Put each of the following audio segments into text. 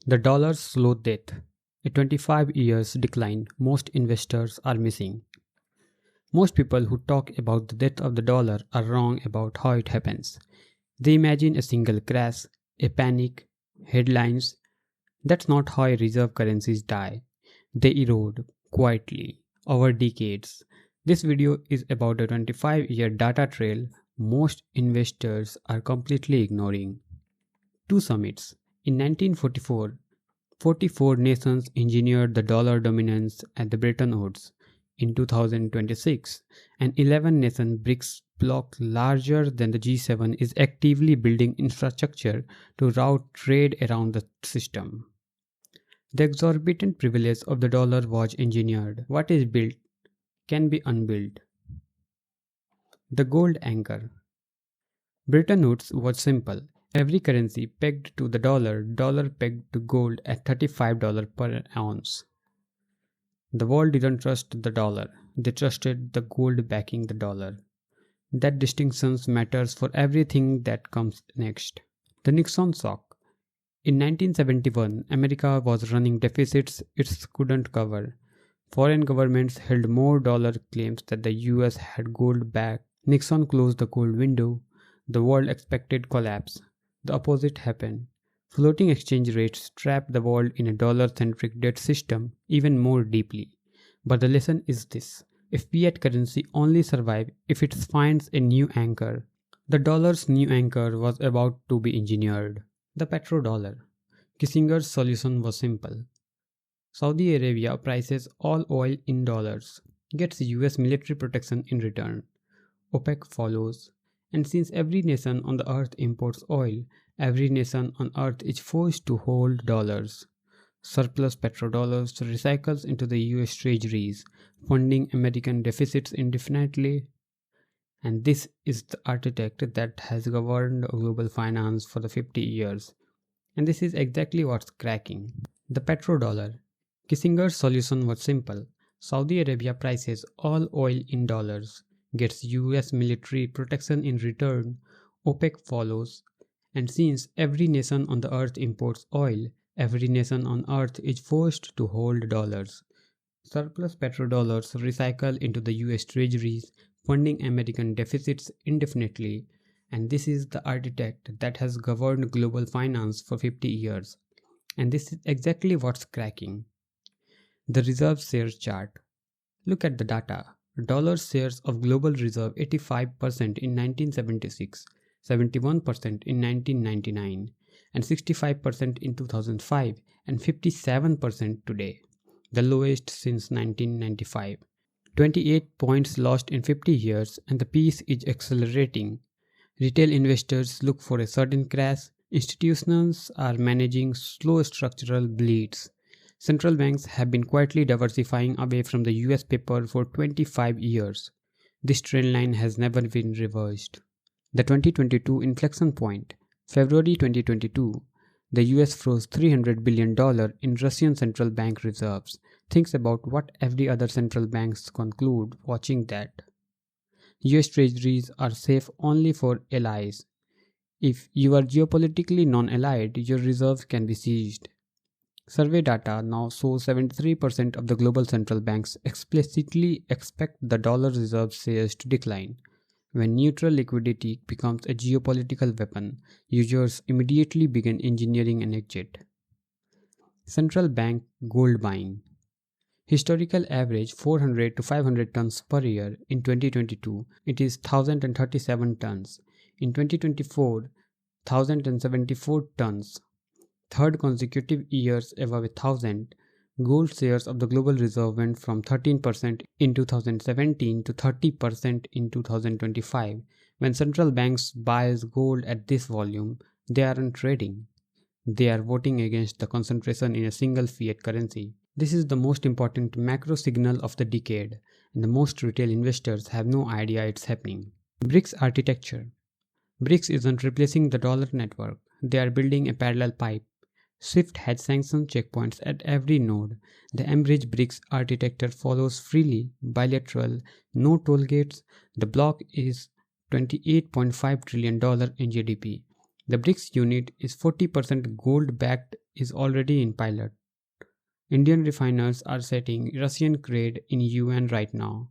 The dollar's slow death, a 25 years decline most investors are missing. Most people who talk about the death of the dollar are wrong about how it happens. They imagine a single crash, a panic, headlines. That's not how reserve currencies die. They erode quietly over decades. This video is about a 25-year data trail most investors are completely ignoring. Two summits. In 1944, 44 nations engineered the dollar dominance at the Bretton Woods. In 2026, an 11-nation BRICS bloc larger than the G7 is actively building infrastructure to route trade around the system. The exorbitant privilege of the dollar was engineered. What is built can be unbuilt. The gold anchor. Bretton Woods was simple. Every currency pegged to the dollar pegged to gold at $35 per ounce. The world didn't trust the dollar, they trusted the gold backing the dollar. That distinction matters for everything that comes next. The Nixon shock. In 1971, America was running deficits it couldn't cover. Foreign governments held more dollar claims that the US had gold back. Nixon closed the gold window. The world expected collapse. The opposite happened. Floating exchange rates trapped the world in a dollar-centric debt system even more deeply. But the lesson is this: if fiat currency only survives if it finds a new anchor. The dollar's new anchor was about to be engineered. The petrodollar. Kissinger's solution was simple. Saudi Arabia prices all oil in dollars, gets US military protection in return. OPEC follows. And since every nation on the earth imports oil, every nation on earth is forced to hold dollars. Surplus petrodollars recycles into the US treasuries, funding American deficits indefinitely. And this is the architect that has governed global finance for the 50 years. And this is exactly what's cracking. The petrodollar. Kissinger's solution was simple. Saudi Arabia prices all oil in dollars, gets US military protection in return, OPEC follows, and since every nation on the earth imports oil, every nation on earth is forced to hold dollars. Surplus petrodollars recycle into the US treasuries, funding American deficits indefinitely, and this is the architect that has governed global finance for 50 years. And this is exactly what's cracking. The reserve shares chart. Look at the data. Dollar shares of global reserve 85% in 1976, 71% in 1999, and 65% in 2005, and 57% today, the lowest since 1995. 28 points lost in 50 years, and the pace is accelerating. Retail investors look for a sudden crash. Institutions are managing slow structural bleeds. Central banks have been quietly diversifying away from the US paper for 25 years. This trend line has never been reversed. The 2022 inflection point. February 2022, the US froze $300 billion in Russian central bank reserves. Think about what every other central banks conclude watching that. US treasuries are safe only for allies. If you are geopolitically non-allied, your reserves can be seized. Survey data now shows 73% of the global central banks explicitly expect the dollar reserve shares to decline. When neutral liquidity becomes a geopolitical weapon, users immediately begin engineering an exit. Central bank gold buying. Historical average 400 to 500 tons per year. In 2022, it is 1,037 tons. In 2024, 1,074 tons. Third consecutive years above 1,000, gold shares of the global reserve went from 13% in 2017 to 30% in 2025. When central banks buy gold at this volume, they aren't trading. They are voting against the concentration in a single fiat currency. This is the most important macro signal of the decade, and the most retail investors have no idea it's happening. BRICS architecture. BRICS isn't replacing the dollar network. They are building a parallel pipe. SWIFT had sanctions checkpoints at every node. The Enbridge BRICS architecture follows freely, bilateral, no toll gates. The bloc is $28.5 trillion in GDP. The BRICS unit is 40% gold backed is already in pilot. Indian refiners are setting Russian crude in yuan right now.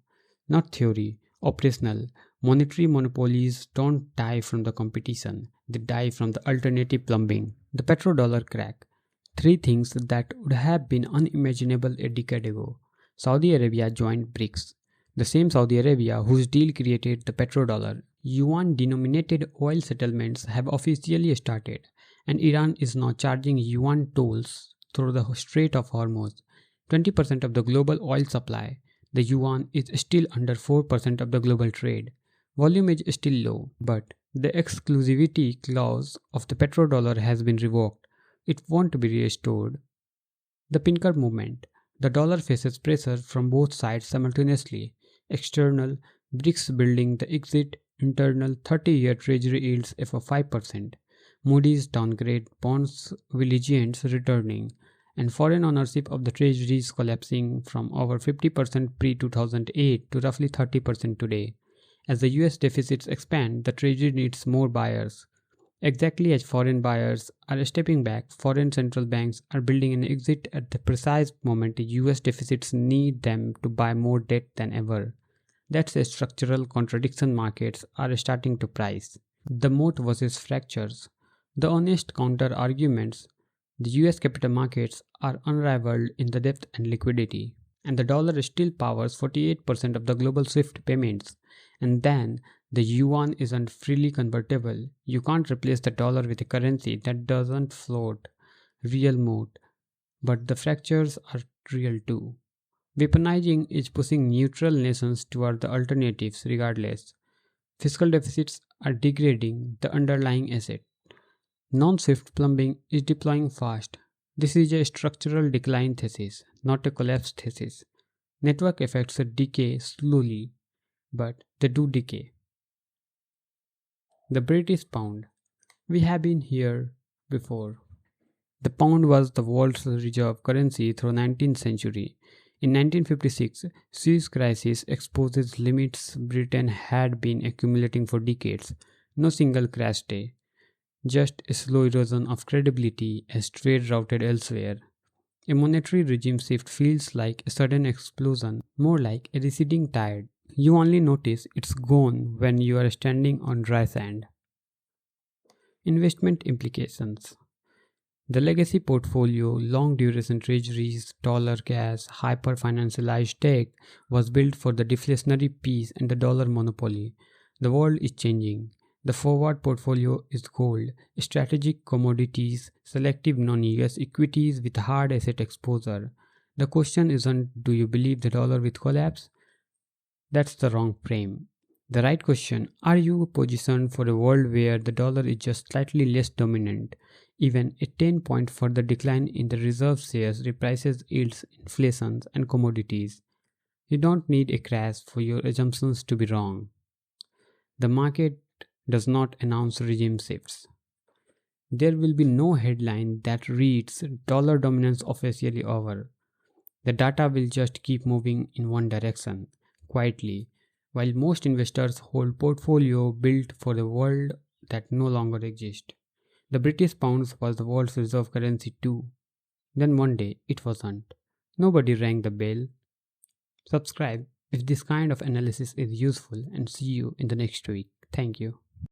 Not theory, operational. Monetary monopolies don't die from the competition, they die from the alternative plumbing. The petrodollar crack. Three things that would have been unimaginable a decade ago. Saudi Arabia joined BRICS. The same Saudi Arabia whose deal created the petrodollar. Yuan-denominated oil settlements have officially started, and Iran is now charging yuan tolls through the Strait of Hormuz. 20% of the global oil supply. The yuan is still under 4% of the global trade. Volume is still low, but the exclusivity clause of the petrodollar has been revoked. It won't be restored. The pinker movement. The dollar faces pressure from both sides simultaneously. External, BRICS building the exit. Internal, 30-year treasury yields of 5%. Moody's downgrade bonds vigilance returning. And foreign ownership of the treasuries collapsing from over 50% pre-2008 to roughly 30% today. As the US deficits expand, the treasury needs more buyers. Exactly as foreign buyers are stepping back, foreign central banks are building an exit at the precise moment US deficits need them to buy more debt than ever. That's a structural contradiction markets are starting to price. The moat versus fractures. The honest counter-arguments. The US capital markets are unrivaled in the depth and liquidity, and the dollar still powers 48% of the global SWIFT payments. And then, the yuan isn't freely convertible. You can't replace the dollar with a currency that doesn't float. Real moat. But the fractures are real too. Weaponizing is pushing neutral nations toward the alternatives regardless. Fiscal deficits are degrading the underlying asset. Non-SWIFT plumbing is deploying fast. This is a structural decline thesis, not a collapse thesis. Network effects decay slowly, but they do decay. The British pound. We have been here before. The pound was the world's reserve currency through the 19th century. In 1956, Suez crisis exposes limits Britain had been accumulating for decades. No single crash day. Just a slow erosion of credibility as trade routed elsewhere. A monetary regime shift feels like a sudden explosion, more like a receding tide. You only notice it's gone when you are standing on dry sand. Investment implications. The legacy portfolio, long duration treasuries, dollar cash, hyper financialized tech was built for the deflationary piece and the dollar monopoly. The world is changing. The forward portfolio is gold, strategic commodities, selective non-US equities with hard asset exposure. The question isn't, do you believe the dollar will collapse? That's the wrong frame. The right question, are you positioned for a world where the dollar is just slightly less dominant? Even a 10-point further decline in the reserve shares reprices yields, inflation, and commodities. You don't need a crash for your assumptions to be wrong. The market does not announce regime shifts. There will be no headline that reads dollar dominance officially over. The data will just keep moving in one direction, quietly, while most investors hold portfolio built for a world that no longer exists. The British pound was the world's reserve currency too. Then one day it wasn't. Nobody rang the bell. Subscribe if this kind of analysis is useful, and see you in the next week. Thank you.